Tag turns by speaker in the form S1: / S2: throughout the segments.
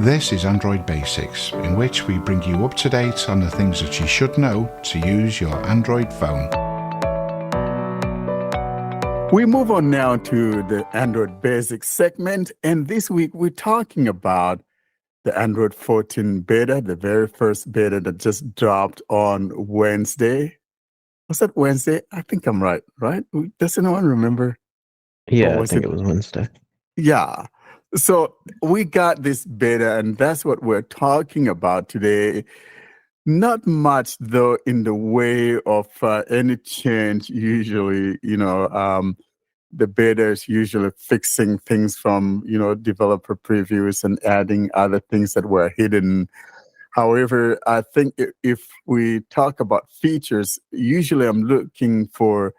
S1: This is Android Basics, in which we bring you up to date on the things that you should know to use your Android phone.
S2: We move on now to the Android Basics segment, and this week we're talking about the Android 14 beta, the very first beta that just dropped on Wednesday. Was that Wednesday? I think I'm right? Does anyone remember?
S3: Yeah, I think it was Wednesday.
S2: Yeah. So we got this beta, and that's what we're talking about today. Not much, though, in the way of any change. Usually, the beta is usually fixing things from, developer previews and adding other things that were hidden. However, I think if we talk about features, usually I'm looking for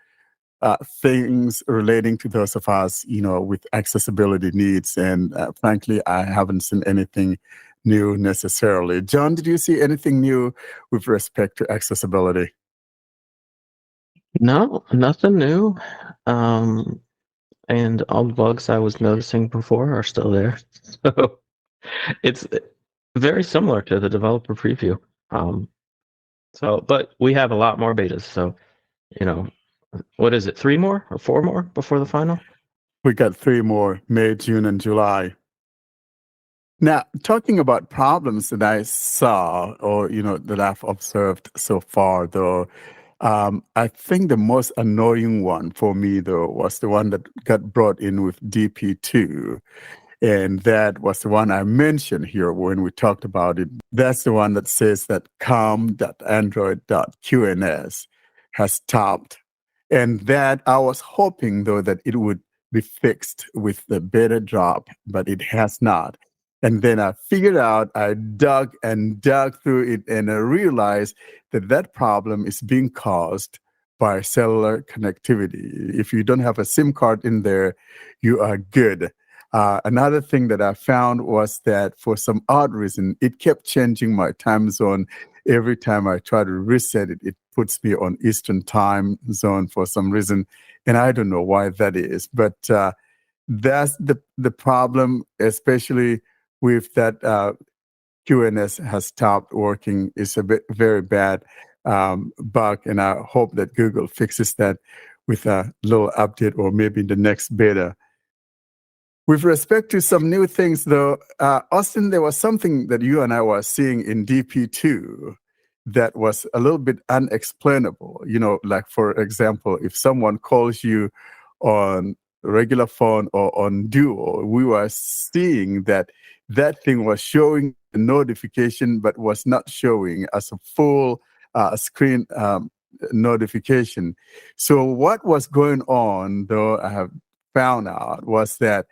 S2: things relating to those of us, with accessibility needs. And frankly, I haven't seen anything new necessarily. John, did you see anything new with respect to accessibility?
S3: No, nothing new. And all the bugs I was noticing before are still there. So it's very similar to the developer preview. But we have a lot more betas. So, what is it? 3 more or 4 more before the final?
S2: We got 3 more, May, June, and July. Now, talking about problems that I saw or, that I've observed so far, though, I think the most annoying one for me, though, was the one that got brought in with DP2. And that was the one I mentioned here when we talked about it. That's the one that says that com.android.qns has stopped. And that I was hoping, though, that it would be fixed with the beta drop, but it has not. And then I figured out, I dug through it, and I realized that problem is being caused by cellular connectivity. If you don't have a SIM card in there, you are good. Another thing that I found was that for some odd reason, it kept changing my time zone. Every time I try to reset it, it puts me on Eastern time zone for some reason. And I don't know why that is. But that's the problem, especially with that QNS has stopped working. Is a very bad bug. And I hope that Google fixes that with a little update or maybe in the next beta. With respect to some new things, though, Austin, there was something that you and I were seeing in DP2 that was a little bit unexplainable. Like, for example, if someone calls you on regular phone or on Duo, we were seeing that thing was showing a notification but was not showing as a full screen notification. So what was going on, though, I have found out, was that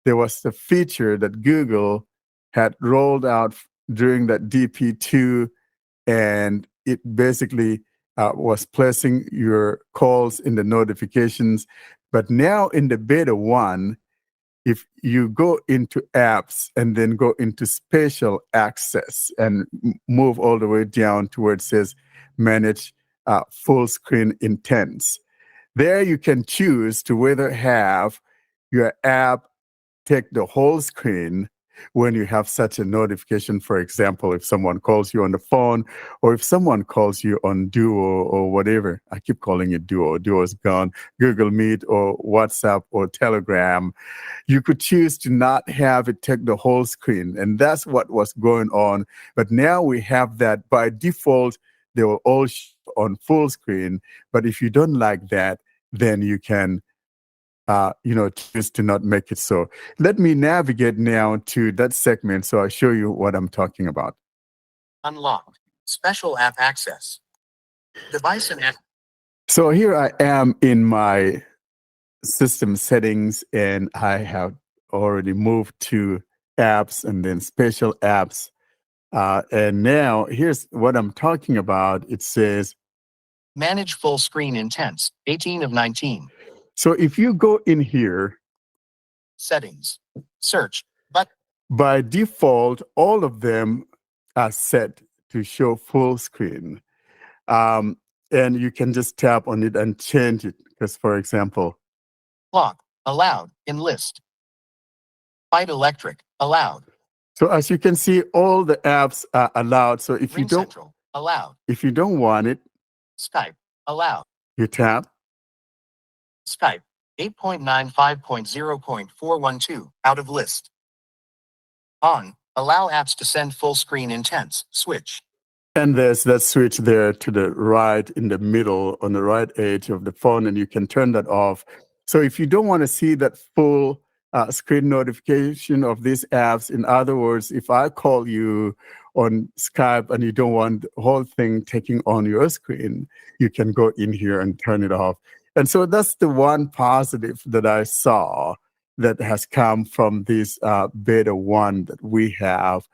S2: there was a feature that Google had rolled out during that DP2, and it basically was placing your calls in the notifications. But now in the beta 1, if you go into apps and then go into spatial access and move all the way down to where it says manage full screen intents, there you can choose to whether have your app take the whole screen when you have such a notification. For example, if someone calls you on the phone or if someone calls you on Duo or whatever. I keep calling it Duo. Duo is gone. Google Meet or WhatsApp or Telegram. You could choose to not have it take the whole screen. And that's what was going on. But now we have that by default. They will all show on full screen. But if you don't like that, then you can choose to not make it so. Let me navigate now to that segment so I show you what I'm talking about.
S4: Unlocked. Special app access. Device and app.
S2: So here I am in my system settings, and I have already moved to apps and then special apps. And now here's what I'm talking about. It says
S4: Manage full screen intents. 18 of 19.
S2: So if you go in here,
S4: settings, search, but
S2: by default, all of them are set to show full screen. And you can just tap on it and change it. Because, for example,
S4: clock, allowed, in list. Fight electric, allowed.
S2: So as you can see, all the apps are allowed. So if you
S4: Ring
S2: don't
S4: Central. Allowed.
S2: want it,
S4: Skype. Allowed.
S2: you tap.
S4: Skype. 8.95.0.412. Out of list. On. Allow apps to send full screen intents. Switch.
S2: And there's that switch there to the right in the middle on the right edge of the phone, and you can turn that off. So if you don't want to see that full screen notification of these apps, in other words, if I call you on Skype and you don't want the whole thing taking on your screen, you can go in here and turn it off. And so that's the one positive that I saw that has come from this beta 1 that we have.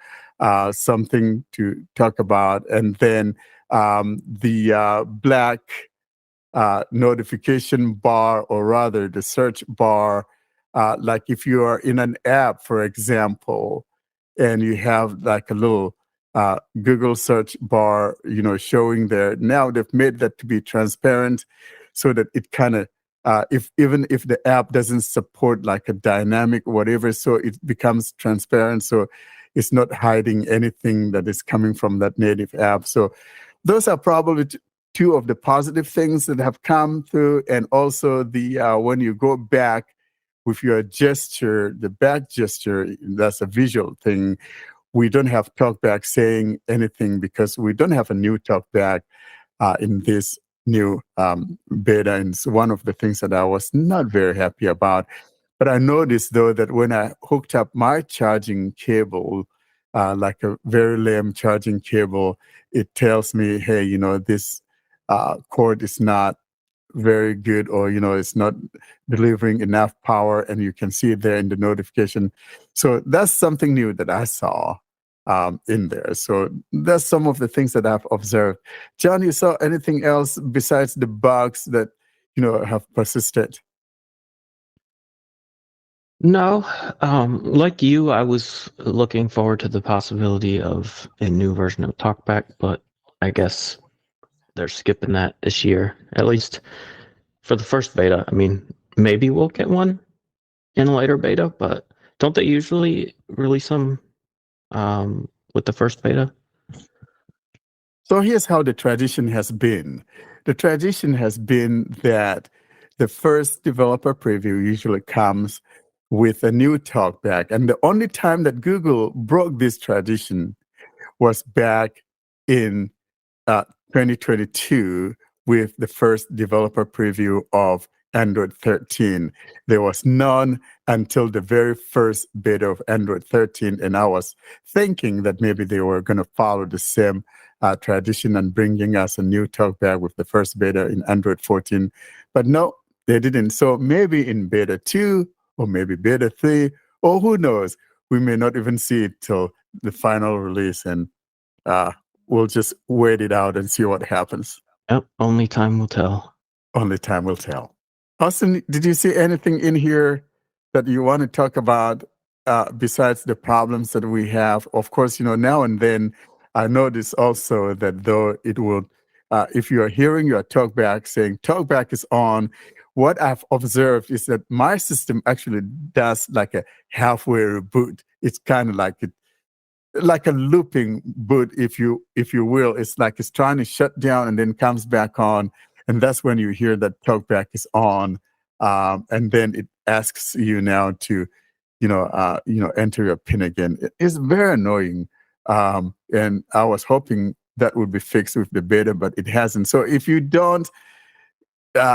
S2: Something to talk about. And then the black notification bar, or rather the search bar, like if you are in an app, for example, and you have like a little Google search bar, showing there. Now they've made that to be transparent so that it kind of, even if the app doesn't support like a dynamic whatever, so it becomes transparent. So it's not hiding anything that is coming from that native app. So those are probably two of the positive things that have come through. And also the when you go back with your gesture, the back gesture, that's a visual thing. We don't have Talkback saying anything because we don't have a new Talkback in this new beta. And it's one of the things that I was not very happy about. But I noticed, though, that when I hooked up my charging cable, like a very lame charging cable, it tells me, hey, this cord is not very good, or, it's not delivering enough power, and you can see it there in the notification. So that's something new that I saw in there. So that's some of the things that I've observed. John, you saw anything else besides the bugs that, have persisted?
S3: No, like you, I was looking forward to the possibility of a new version of Talkback, but I guess they're skipping that this year, at least for the first beta. I mean, maybe we'll get one in a later beta, but don't they usually release them with the first beta?
S2: So here's how the tradition has been. The tradition has been that the first developer preview usually comes with a new Talkback. And the only time that Google broke this tradition was back in 2022 with the first developer preview of Android 13. There was none until the very first beta of Android 13. And I was thinking that maybe they were going to follow the same tradition and bringing us a new Talkback with the first beta in Android 14. But no, they didn't. So maybe in beta 2 or maybe beta 3, or who knows, we may not even see it till the final release. And we'll just wait it out and see what happens.
S3: Yep, only time will tell.
S2: Only time will tell. Austin, did you see anything in here that you want to talk about besides the problems that we have? Of course, now and then I notice also that though it will, if you are hearing your Talkback saying Talkback is on, what I've observed is that my system actually does like a halfway reboot. It's kind of like a looping boot, if you will. It's like it's trying to shut down and then comes back on, and that's when you hear that Talkback is on, and then it asks you now to, enter your PIN again. It's very annoying, and I was hoping that would be fixed with the beta, but it hasn't. So if you don't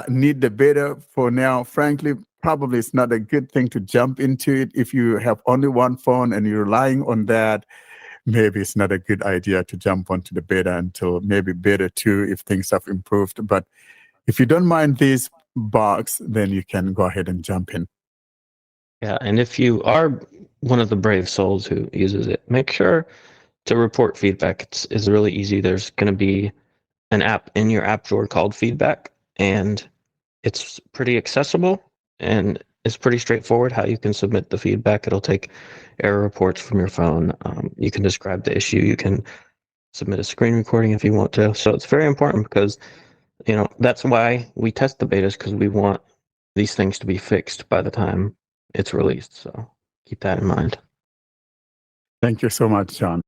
S2: need the beta for now, frankly, probably it's not a good thing to jump into it. If you have only one phone and you're relying on that, maybe it's not a good idea to jump onto the beta until maybe beta 2 if things have improved. But if you don't mind this box, then you can go ahead and jump in.
S3: Yeah, and if you are one of the brave souls who uses it, make sure to report feedback. It's really easy. There's going to be an app in your app drawer called Feedback, and it's pretty accessible, and it's pretty straightforward how you can submit the feedback. It'll take error reports from your phone. You can describe the issue. You can submit a screen recording if you want to. So it's very important because, that's why we test the betas, because we want these things to be fixed by the time it's released. So keep that in mind.
S2: Thank you so much, John.